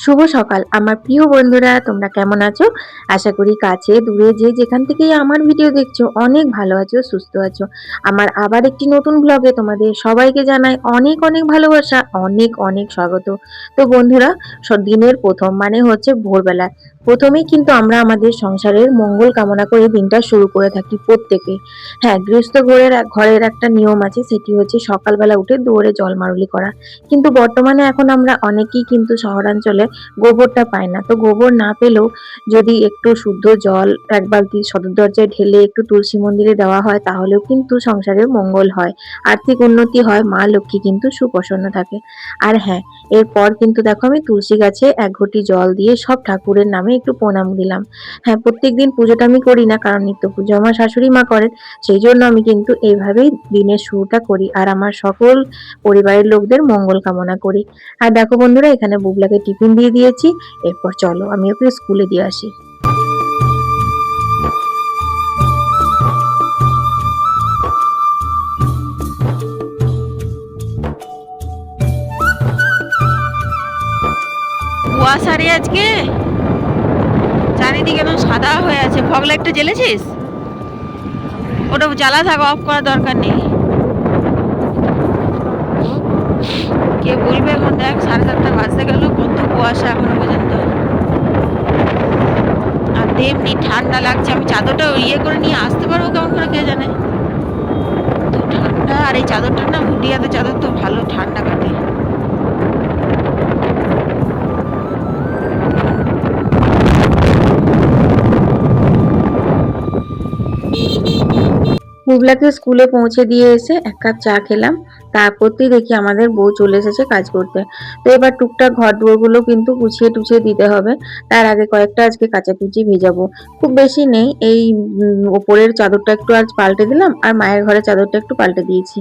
শুভ সকাল আমার প্রিয় বন্ধুরা, তোমরা কেমন আছো? আশা করি কাছে দূরে যে যেখান থেকেই আমার ভিডিও দেখছো অনেক ভালো আছো, সুস্থ আছো। আমার আবার একটি নতুন ব্লগে তোমাদের সবাইকে জানাই অনেক অনেক ভালোবাসা, অনেক অনেক স্বাগত। তো বন্ধুরা, দিনের প্রথম মানে হচ্ছে ভোরবেলা প্রথমেই কিন্তু আমরা আমাদের সংসারের মঙ্গল কামনা করে দিনটা শুরু করে থাকি প্রত্যেকে। হ্যাঁ, গৃহস্থ ঘরের একটা নিয়ম আছে, সেটি হচ্ছে সকালবেলা উঠে দুয়ারে জল মারুলি করা। কিন্তু বর্তমানে এখন আমরা অনেকেই কিন্তু শহরাঞ্চলে গোবরটা পাই না। তো গোবর না পেলেও যদি একটু শুদ্ধ জল এক বালতি সদর দরজায় ঢেলে একটু তুলসী মন্দিরে দেওয়া হয় তাহলেও কিন্তু সংসারের মঙ্গল হয়, আর্থিক উন্নতি হয়, মা লক্ষ্মী কিন্তু সুপ্রসন্ন থাকে। আর হ্যাঁ, এরপর কিন্তু দেখো আমি তুলসী গাছে এক ঘটি জল দিয়ে সব ঠাকুরের নামে একটু প্রণাম দিলাম। হ্যাঁ, প্রত্যেকদিন পুজোটা আমি করি না, কারণ নিত্য পুজো আমার শাশুড়ি মা করেন। সেই জন্য আমি কিন্তু এইভাবেই দিনের শুরুটা করি আর আমার সকল পরিবারের লোকদের মঙ্গল কামনা করি। আর দেখো বন্ধুরা, এখানে বুবলাকে টিফিন দিয়ে দিয়েছি। এরপর চলো আমি ওকে স্কুলে দিয়ে আসি। কুয়াশা রে আজকে, চারিদিকে একদম সাদা হয়ে আছে। ফগ লাইটটা জ্বেলেছিস? ওটা জ্বালা থাকা, অফ করার দরকার নেই। কে বলবে এখন? দেখ 7:30 বাজতে গেল, কত কুয়াশা এখনো পর্যন্ত। আর তেমনি ঠান্ডা লাগছে। আমি চাদরটা ইয়ে করে নিয়ে আসতে পারবো কেমন করে কে জানে। তো ঠান্ডা, আর এই চাদরটা না, হুডিয়াতে চাদর তো ভালো ঠান্ডা কাটে। বুবলাকে স্কুলে পৌঁছে দিয়ে এসে এক কাপ চা খেলাম। তারপরতেই দেখি আমাদের বউ চলে এসেছে কাজ করতে। তো এবার টুকটাক ঘর দুয়ারগুলো কিন্তু গুছিয়ে টুছিয়ে দিতে হবে। তার আগে কয়েকটা আজকে কাচাকুচি ভেজাবো। খুব বেশি নেই, এই ওপরের চাদরটা একটু আজ পাল্টে দিলাম আর মায়ের ঘরের চাদরটা একটু পাল্টে দিয়েছি।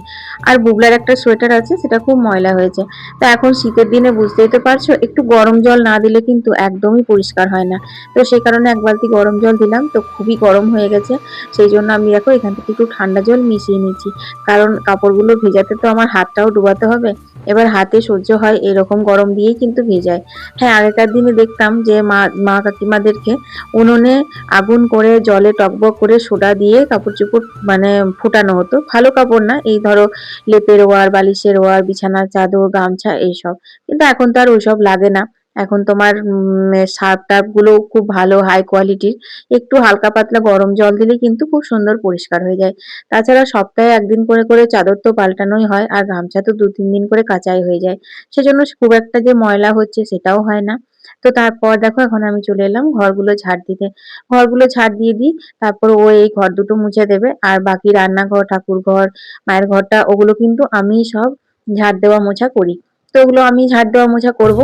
আর বুবলার একটা সোয়েটার আছে, সেটা খুব ময়লা হয়েছে। তা এখন শীতের দিনে বুঝতেই তো পারছো, একটু গরম জল না দিলে কিন্তু একদমই পরিষ্কার হয় না। তো সেই কারণে এক বালতি গরম জল দিলাম, তো খুবই গরম হয়ে গেছে। সেই জন্য আমি দেখো এখান থেকে একটু ঠান্ডা জল মিশিয়ে নিচ্ছি, কারণ কাপড়গুলো ভেজাতে তো আমার হাতটাও ডুবাতে হবে। এবার হাতে সহ্য হয় এরকম গরম দিয়েই কিন্তু ভেজায়। হ্যাঁ, আগেকার দিনে দেখতাম যে মা মা কাকিমাদেরকে উনুনে আগুন করে জলে টকবক করে সোডা দিয়ে কাপড় চোপড় মানে ফুটানো হতো, ভালো কাপড় না, এই ধরো লেপের ওয়ার, বালিশের ওয়ার, বিছানার চাদর, গামছা এইসব। কিন্তু এখন তো আর ওইসব লাগে না। এখন তোমার সার্ফ টার্ফ গুলো খুব ভালো হাই কোয়ালিটির। একটু হালকা পাতলা গরম জল দিলে কিন্তু খুব সুন্দর পরিষ্কার হয়ে যায়। তাছাড়া সপ্তাহে একদিন করে করে চাদর তো পাল্টানোই হয়, আর গামছা তো 2-3 দিন করে কাচাই হয়ে যায়। সেজন্য খুব একটা যে ময়লা হচ্ছে সেটাও হয় না। তো তারপর দেখো এখন আমি চলে এলাম ঘরগুলো ঝাড় দিতে। ঘরগুলো ঝাড় দিয়ে দিই, তারপর ও এই ঘর দুটো মুছে দেবে, আর বাকি রান্নাঘর, ঠাকুর ঘর, মায়ের ঘরটা ওগুলো কিন্তু আমি সব ঝাড় দেওয়া মোছা করি। তো ওগুলো আমি ঝাড় দেওয়া মোছা করব।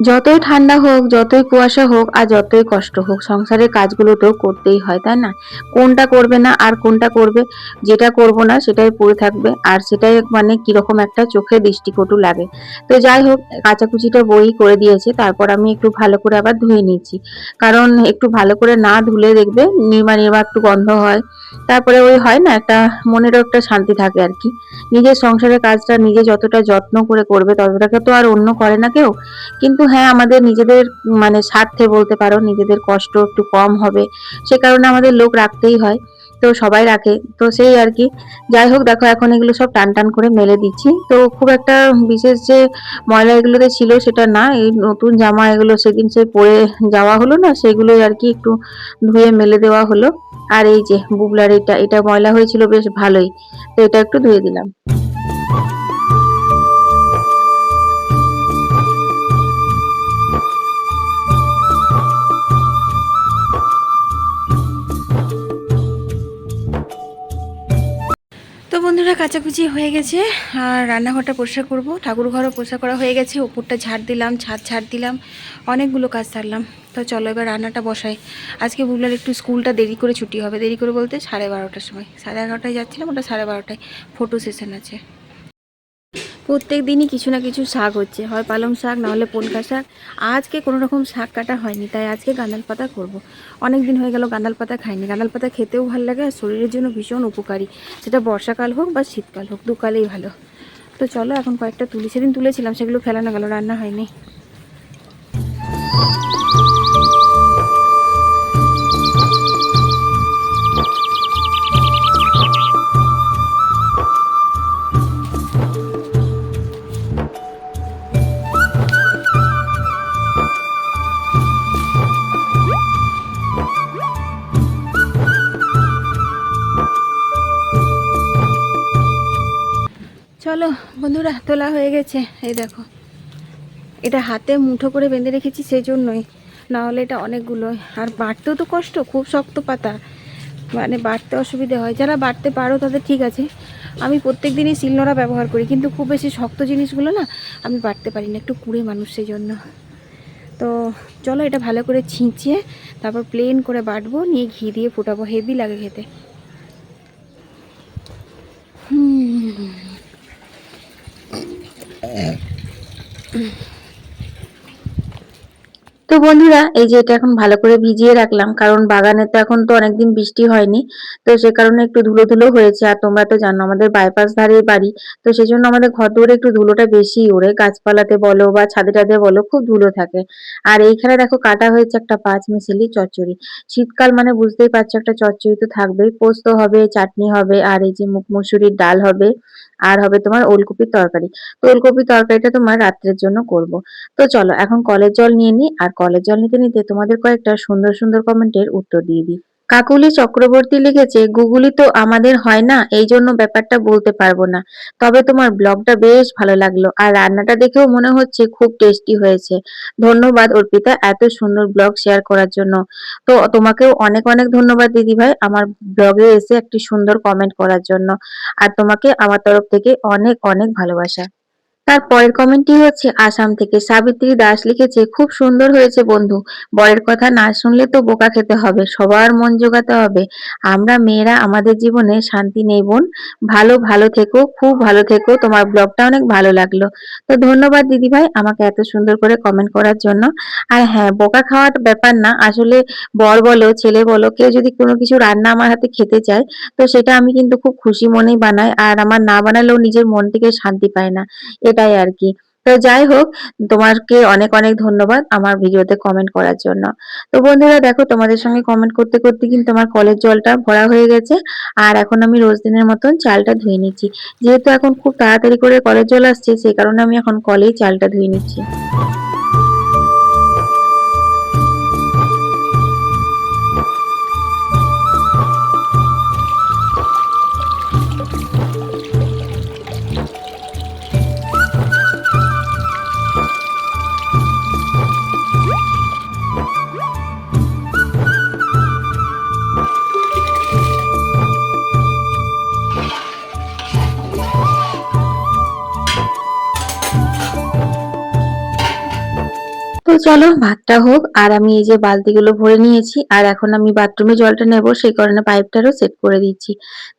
যতই ঠান্ডা হোক, যতই কুয়াশা হোক, আর যতই কষ্ট হোক, সংসারের কাজগুলো তো করতেই হয়, তাই না? কোনটা করবে না আর কোনটা করবে? যেটা করব না সেটাই পড়ে থাকবে, আর সেটাই মানে কিরকম একটা চোখে দৃষ্টিকটু লাগে। তো যাই হোক, কাচাকুচিটা বই করে দিয়েছে, তারপর আমি একটু ভালো করে আবার ধুয়ে নিচ্ছি। কারণ একটু ভালো করে না ধুলে দেখবে নির্মা নির্মা একটু গন্ধ হয়। তারপরে ওই হয় না, একটা মনেরও একটা শান্তি থাকে আর কি। নিজের সংসারের কাজটা নিজে যতটা যত্ন করে করবে ততটাকে তো আর অন্য করে না কেউ। কিন্তু হ্যাঁ, আমাদের নিজেদের মানে স্বার্থে বলতে পারো, নিজেদের কষ্ট একটু কম হবে, সে কারণে আমাদের লোক রাখতেই হয়। তো সবাই রাখে, তো সেই আর কি। যাই হোক, দেখো এখন এগুলো সব টান টান করে মেলে দিচ্ছি। তো খুব একটা বিশেষ যে ময়লা এগুলোতে ছিল সেটা না, এই নতুন জামা এগুলো সেদিন সে পরে যাওয়া হলো না, সেগুলোই আর কি একটু ধুয়ে মেলে দেওয়া হলো। আর এই যে বুবলার এটা এটা ময়লা হয়েছিল বেশ ভালোই, তো এটা একটু ধুয়ে দিলাম। তো বন্ধুরা, কাচাকুচি হয়ে গেছে। আর রান্নাঘরটা পরিষ্কার করবো, ঠাকুর ঘরও পরিষ্কার করা হয়ে গেছে, ওপরটা ঝাড় দিলাম, ছাদ ঝাড় দিলাম, অনেকগুলো কাজ সারলাম। তো চলো এবার রান্নাটা বসাই। আজকে বুবলার একটু স্কুলটা দেরি করে ছুটি হবে, দেরি করে বলতে 12:30টার সময়, 11:30টায় যাচ্ছিলাম, ওটা 12:30টায় ফটো সেশন আছে। প্রত্যেক দিনই কিছু না কিছু শাক হচ্ছে, হয় পালং শাক, না হলে পনকা শাক। আজকে কোনো রকম শাক কাটা হয়নি, তাই আজকে গাঁদাল পাতা করব। অনেক দিন হয়ে গেল গাঁদাল পাতা খাইনি। গাঁদাল পাতা খেতেও ভালো লাগে আর শরীরের জন্য ভীষণ উপকারী, সেটা বর্ষাকাল হোক বা শীতকাল হোক, দুকালেই ভালো। তো চলো এখন কয়েকটা তুলি, সেদিন তুলেছিলাম, সেগুলো ফেলানো গেল, রান্না হয়নি। চলো বন্ধুরা, তোলা হয়ে গেছে। এই দেখো, এটা হাতে মুঠো করে বেঁধে রেখেছি সেই জন্যই, নাহলে এটা অনেকগুলো। আর বাটতেও তো কষ্ট, খুব শক্ত পাতা, মানে বাটতে অসুবিধে হয়। যারা বাটতে পারো তাদের ঠিক আছে। আমি প্রত্যেক দিনই শিলনোড়া ব্যবহার করি, কিন্তু খুব বেশি শক্ত জিনিসগুলো না আমি বাটতে পারি না, একটু কুড়ে মানুষ সেই জন্য। তো চলো এটা ভালো করে ছিঁচিয়ে তারপর প্লেন করে বাটবো, নিয়ে ঘি দিয়ে ফোটাবো, হেভি লাগে খেতে। তো বন্ধুরা, এই যে এটা এখন ভালো করে ভিজিয়ে রাখলাম, কারণ বাগানে তো এখন তো অনেকদিন বৃষ্টি হয়নি, তো সে কারণে একটু ধুলো ধুলো হয়েছে। আর তোমরা তো জানো আমাদের বাইপাস ধারে বাড়ি, তো সেই জন্য আমাদের ঘর দুয়ারে একটু ধুলোটা বেশি ওড়ে, গাছপালাতে বলো বা ছাদে টাদে বলো, খুব ধুলো থাকে। আর এইখানে দেখো কাটা হয়েছে একটা পাঁচ মিশালি চচ্চড়ি। শীতকাল মানে বুঝতেই পারছো, একটা চচ্চড়ি তো থাকবেই, পোস্ত হবে, চাটনি হবে, আর এই যে মুগ মসুরির ডাল হবে, আর হবে তোমার ওলকপির তরকারি। তো ওলকপির তরকারিটা তোমার রাত্রের জন্য করব। তো চলো এখন কলের জল নিয়ে নিই, আর কলের জল নিতে নিতে তোমাদের কয়েকটা সুন্দর সুন্দর কমেন্টের উত্তর দিয়ে দিই। কাকুলি চক্রবর্তী লিখেছে, গুগলি তো আমাদের হয় না, এই জন্য ব্যাপারটা বলতে পারবো না। তবে তোমার ব্লগটা বেশ ভালো লাগলো, আর রান্নাটা দেখেও মনে হচ্ছে খুব টেস্টি হয়েছে। ধন্যবাদ অর্পিতা এত সুন্দর ব্লগ শেয়ার করার জন্য। তো তোমাকেও অনেক অনেক ধন্যবাদ দিদি ভাই, আমার ব্লগে এসে একটি সুন্দর কমেন্ট করার জন্য। আর তোমাকে আমার তরফ থেকে অনেক অনেক ভালোবাসা। তার পরের কমেন্টটি হচ্ছে আসাম থেকে সাবিত্রী দাস লিখেছে, খুব সুন্দর হয়েছে বন্ধু। বরের কথা না শুনলে তো বোকা খেতে হবে, সবার মন জোগাতে হবে। আমরা মেয়েরা আমাদের জীবনে শান্তি নেই বোন। ভালো ভালো থেকো, খুব ভালো থেকো, তোমার ব্লগটা অনেক ভালো লাগলো। তো ধন্যবাদ দিদি ভাই আমাকে এত সুন্দর করে কমেন্ট করার জন্য। আর হ্যাঁ, বোকা খাওয়ার ব্যাপার না আসলে, বর বলো ছেলে বলো, কেউ যদি কোনো কিছু রান্না আমার হাতে খেতে চায়, তো সেটা আমি কিন্তু খুব খুশি মনেই বানাই, আর আমার না বানালেও নিজের মন থেকে শান্তি পায় না, এটাই আর কি। তো যাই হোক, তোমাকে অনেক অনেক ধন্যবাদ আমার ভিডিওতে কমেন্ট করার জন্য। তো বন্ধুরা দেখো, তোমাদের সঙ্গে কমেন্ট করতে করতে কিন্তু আমার কলের জলটা ভরা হয়ে গেছে। আর এখন আমি রোজ দিনের মতন চালটা ধুয়ে নিচ্ছি। যেহেতু এখন খুব তাড়াতাড়ি করে কলের জল আসছে, সেই কারণে আমি এখন কলেই চালটা ধুয়ে নিচ্ছি। তো চলো ভাতটা হোক, আর আমি এই যে বালতিগুলো ভরে নিয়েছি, আর এখন আমি বাথরুমে জলটা নেব, সেই কারণে পাইপটারও সেট করে দিচ্ছি।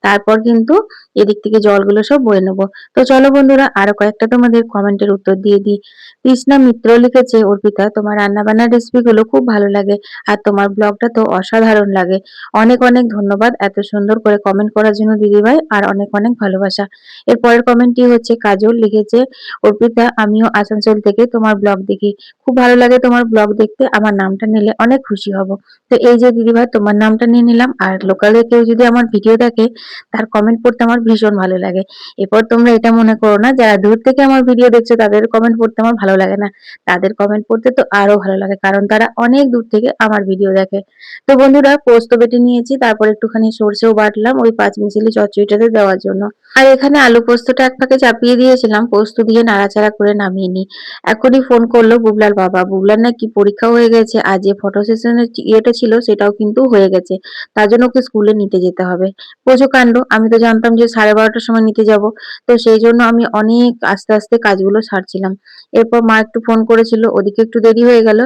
তারপর কিন্তু এদিক থেকে জলগুলো সব বয়ে নেবো। তো চলো বন্ধুরা, আরো কয়েকটা তোমাদের কমেন্টের উত্তর দিয়ে দিই। কৃষ্ণা মিত্র লিখেছে, অর্পিতা তোমার রান্না বান্নার রেসিপি গুলো খুব ভালো লাগে, আর তোমার ব্লগটা তো অসাধারণ লাগে। অনেক অনেক ধন্যবাদ এত সুন্দর করে কমেন্ট করার জন্য দিদি ভাই, আর অনেক অনেক ভালোবাসা। এর পরের কমেন্টটি হচ্ছে কাজল লিখেছে, অর্পিতা আমিও আসানসোল থেকে তোমার ব্লগ দেখি, খুব ভালো লাগে তোমার ব্লগ দেখতে, আমার নামটা নিলে অনেক খুশি হব। তো এই যে দিদিভাই তোমার নামটা নিয়ে নিলাম, আর লোকালে কেউ যদি আমার ভিডিও দেখে, তার কমেন্ট পড়তে আমার ভীষণ ভালো লাগে। এরপর তোমরা এটা মনে করো না যারা দূর থেকে আমার ভিডিও দেখছো তাদের কমেন্ট পড়তে আমার ভালো লাগে না, তাদের কমেন্ট পড়তে তো আরো ভালো লাগে, কারণ তারা অনেক দূর থেকে আমার ভিডিও দেখে। তো বন্ধুরা, পোস্ত বেটে নিয়েছি, তারপর একটুখানি সরষেও বাটলাম ওই পাঁচ মিশালি চচ্চড়িটাতে দেওয়ার জন্য। আর এখানে আলু পোস্তটা এক ফাঁকে চাপিয়ে দিয়েছিলাম, পোস্ত দিয়ে নাড়াচাড়া করে নামিয়ে নিই। এখনই ফোন করলো বুবলার বাবা, বুবলার নাকি পরীক্ষা হয়ে গেছে, আজ যে ফটো সেশনের ইয়েটা ছিল সেটাও কিন্তু হয়ে গেছে, তার জন্য ওকে স্কুলে নিতে যেতে হবে। বোঝো কাণ্ড, আমি তো জানতাম যে 12:30টার সময় নিতে যাব, তো সেই জন্য আমি অনেক আস্তে আস্তে কাজগুলো সারছিলাম। এরপর মা একটু ফোন করেছিল, ওদিকে একটু দেরি হয়ে গেল।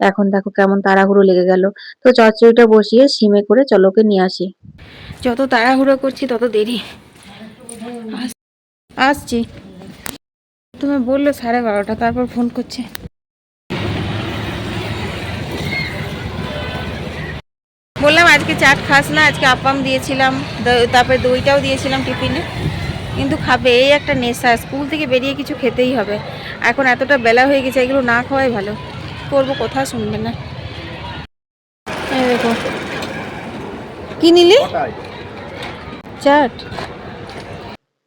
এখন দেখো কেমন তাড়াহুড়ো লেগে গেল। তো চচ্চড়িটা বসিয়ে সিমে করে চলো ওকে নিয়ে আসি। যত তাড়াহুড়ো করছি তত দেরি। আসছি। তুমি বললো 12:30, তারপর ফোন করছে। বললাম আজকে চাট খাস না, আজকে আপ্পাম দিয়েছিলাম, তারপরে দইটাও দিয়েছিলাম টিফিনে, কিন্তু খাবে, এই একটা নেশা, স্কুল থেকে বেরিয়ে কিছু খেতেই হবে। এখন এতটা বেলা হয়ে গেছে, এগুলো না খাওয়াই ভালো, করবো, কথা শুনবে না। এই দেখো, কি নিলি? চাট।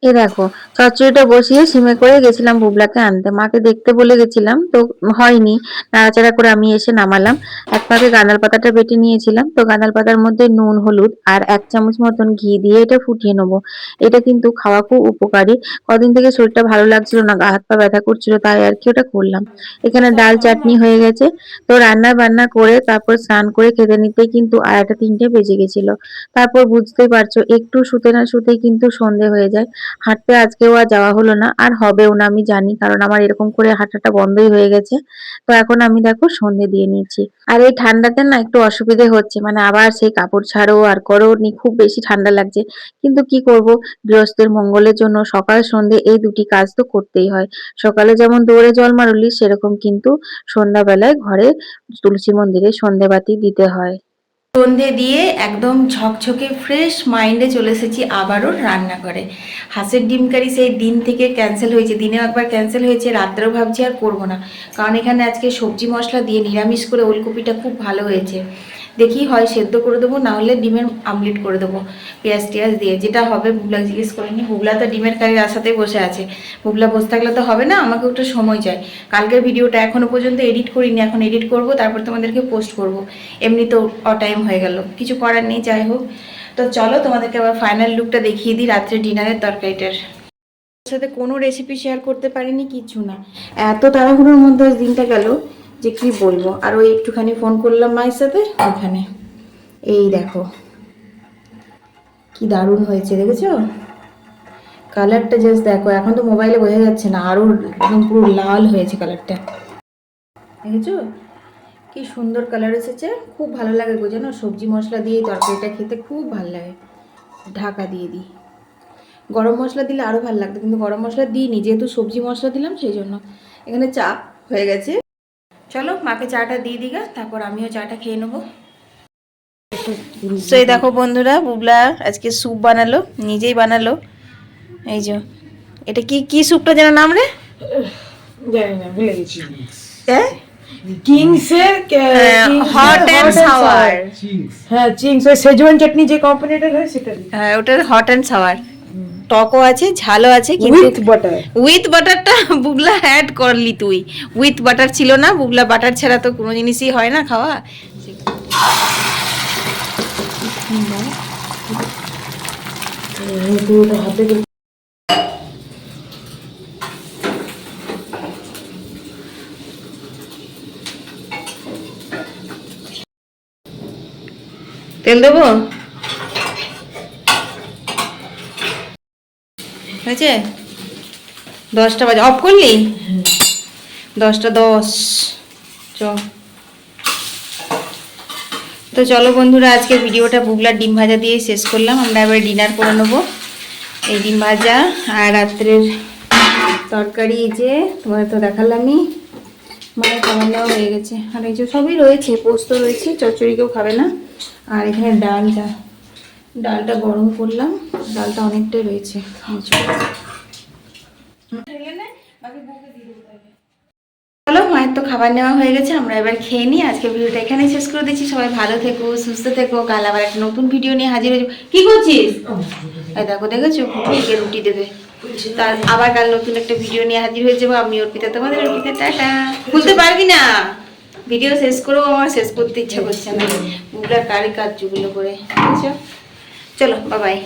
এ দেখো, চচ্চড়িটা বসিয়ে সিমে করে গেছিলাম বুবলাকে আনতে, মাকে দেখতে বলে গেছিলাম, তো হয়নি, নাড়াচাড়া করে আমি এসে নামালাম। এক পাকে গাঁদাল পাতাটা বেটে নিয়েছিলাম, তো গাঁদাল পাতার মধ্যে নুন হলুদ আর 1 চামচ মতন ঘি দিয়ে এটা ফুটিয়ে নেবো। এটা কিন্তু খাওয়া খুব উপকারী। কদিন থেকে শরীরটা ভালো লাগছিল না, গা হাত পা ব্যথা করছিল, তাই আর কি ওটা করলাম। এখানে ডাল চাটনি হয়ে গেছে। তো রান্না বান্না করে তারপর স্নান করে খেতে নিতেই কিন্তু 2:30-3টে বেজে গেছিল। তারপর বুঝতেই পারছো, একটু শুতে না শুতেই কিন্তু সন্ধে হয়ে যায়। হাঁটতে আজকেও আর যাওয়া হলো না, আর হবেও না আমি জানি, কারণ আমার এরকম করে হাঁটাটা বন্ধই হয়ে গেছে। তো এখন আমি দেখো সন্ধে দিয়ে নিয়েছি। আর এই ঠান্ডাতে না একটু অসুবিধে হচ্ছে, মানে আবার সেই কাপড় ছাড়ো আর করো, খুব বেশি ঠান্ডা লাগছে। কিন্তু কি করব, গৃহস্থের মঙ্গলের জন্য সকাল সন্ধে এই দুটি কাজ তো করতেই হয়। সকালে যেমন দৌড়ে জল মারলি, সেরকম কিন্তু সন্ধ্যাবেলায় ঘরে তুলসী মন্দিরে সন্ধেবাতি দিতে হয়। সন্ধে দিয়ে একদম ঝকঝকে ফ্রেশ মাইন্ডে চলে এসেছি আবারও রান্নাঘরে। হাঁসের ডিম কারি সেই দিন থেকে ক্যান্সেল হয়েছে, দিনেও একবার ক্যান্সেল হয়েছে, রাত্রেও ভাবছি আর করবো না, কারণ এখানে আজকে সবজি মশলা দিয়ে নিরামিষ করে ওলকপিটা খুব ভালো হয়েছে। দেখি হয় সেদ্ধ করে দেবো, না হলে ডিমের আমলেট করে দেবো পেঁয়াজ টিয়াজ দিয়ে, যেটা হবে। বুবলা জিজ্ঞেস করিনি, বুবলা তো ডিমের কারির আশাতেই বসে আছে। বুবলা বসে থাকলে তো হবে না, আমাকে একটু সময় চাই। কালকের ভিডিওটা এখনো পর্যন্ত এডিট করিনি, এখন এডিট করব, তারপর তোমাদেরকে পোস্ট করব। এমনি তো টাইম হয়ে গেল, কিছু করার নেই, যাই হোক। তো চলো তোমাদেরকে আবার ফাইনাল লুকটা দেখিয়ে দিই রাত্রে ডিনারের তরকারিটার সাথে। কোনো রেসিপি শেয়ার করতে পারিনি, কিছু না, এত তাড়াহুড়োর মধ্যে দিনটা গেল যে কি বলবো। আর ওই একটুখানি ফোন করলাম মায়ের সাথে ওখানে। এই দেখো কি দারুণ হয়েছে, দেখেছো কালারটা, জাস্ট দেখো, এখন তো মোবাইলে বোঝা যাচ্ছে না, আরও একদম পুরো লাল হয়েছে কালারটা, দেখেছো কি সুন্দর কালার এসেছে। খুব ভালো লাগে গো, জানো সবজি মশলা দিয়ে তরকারিটা খেতে খুব ভালো লাগে। ঢাকা দিয়ে দিই, গরম মশলা দিলে আরও ভালো লাগতো, কিন্তু গরম মশলা দিইনি, যেহেতু সবজি মশলা দিলাম সেই জন্য। এখানে চা হয়ে গেছে, চলো মাকে চাটা দিয়ে দিগা, তারপর আমিও চাটা খেয়ে নেবো। সেই দেখো বন্ধুরা, বুবলা আজকে স্যুপ বানালো, নিজেই বানালো। এই যে এটা কি কি স্যুপটা যেন নাম রে, জানি না, ভুলে গেছি। হ্যাঁ কিংসের হট অ্যান্ড সাওয়ার। হ্যাঁ, চিংস ওই সেজওয়ান চাটনি যে কোম্পানিটার হয় সেটা। হ্যাঁ ওটার হট অ্যান্ড সাওয়ার, টকও আছে ঝালও আছে, কিন্তু উইথ বাটার। উইথ বাটারটা বুবলা অ্যাড করলি তুই, উইথ বাটার ছিল না, বুবলা বাটার ছাড়া তো কোনো জিনিসই হয় না খাওয়া। হাতে তেল দেবো, হয়েছে 10টা বাজে, অফ করলি 10টা 10 চ। তো চলো বন্ধুরা, আজকের ভিডিওটা বুবলার ডিম ভাজা দিয়ে শেষ করলাম। আমরা এবার ডিনার করে নেবো। এই ডিম ভাজা আর রাত্রের তরকারি, এই যে তোমার তো দেখালামই, মায়ের খাবার নেওয়া হয়ে গেছে। আর এই যে সবই রয়েছে, পোস্ত রয়েছে, চচ্চড়ি কেউ খাবে না। আর এখানে ডালটা গরম করলাম, ডালটা অনেকটাই রয়েছে। চলো মায়ের তো খাবার নেওয়া হয়ে গেছে, আমরা এবার খেয়ে নিই। আজকে ভিডিওটা এখানেই শেষ করে দিচ্ছি। সবাই ভালো থেকো, সুস্থ থেকো, কাল আবার একটা নতুন ভিডিও নিয়ে হাজির হয়ে যাবো। কি করছিস? এই দেখো, দেখেছো ফুটিকে রুটি দেবে, তার আবার কাল নতুন একটা ভিডিও নিয়ে হাজির হয়ে যাবো। আমি অর্পিতা, তোমাদের অর্পিতা, টাটা। খুলতে পারবি না, ভিডিও শেষ করেও আমার শেষ করতে ইচ্ছা করছে না, বুবলার কাজগুলো করে। চলো বাই বাই।